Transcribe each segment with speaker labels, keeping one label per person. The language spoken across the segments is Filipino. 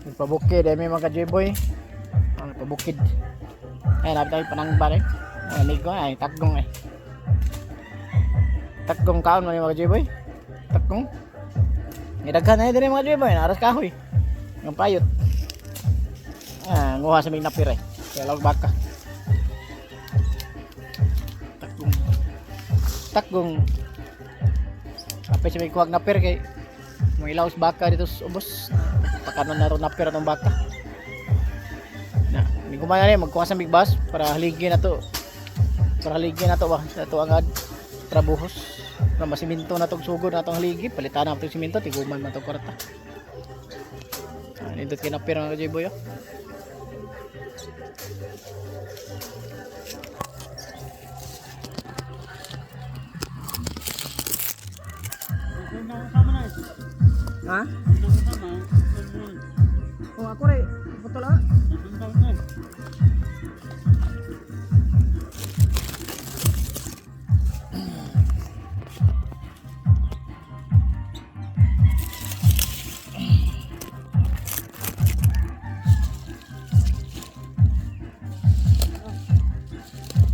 Speaker 1: Yung pabukid, ay may mga J-boy. Pabukid. Ay, lapit tayo panangbar eh. Nanig ko ay, takgong eh. Takgong kaon man yung mga J-boy. Takgong. Nidaghan na din yung mga J-boy, naras kahoy. Yung payot. Nguha sa may Napier eh. Kaya lawag baka. Takgong. Takgong. Kapit sa may kuhag Napier kay mga ilaws baka dito sa ubos. Pakanon na ito Napier atong baka. Hindi ko maya magkuha sa big bus para haligin na to. Para haligin na to ba? Sa to agad. Para buhos. Para masiminto na itong sugod na itong haligi. Palitan na itong siminto. Tiguman na itong kwarta. Nindot kayo Napier mga J-boy. Ha? Oh, ako rin. Putol ha?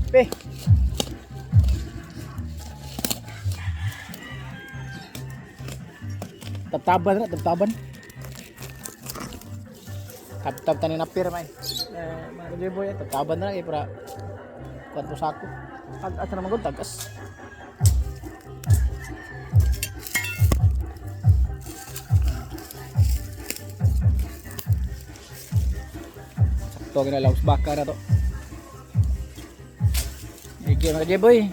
Speaker 1: Pe. Tabtaban na, tabtaban. Tab-tab tanin Napier may. Mga J-boy, tabtaban na kay para kuan sako. Asa na magud tagas. Sakto gina laos baka na to. Sige mga J-boy.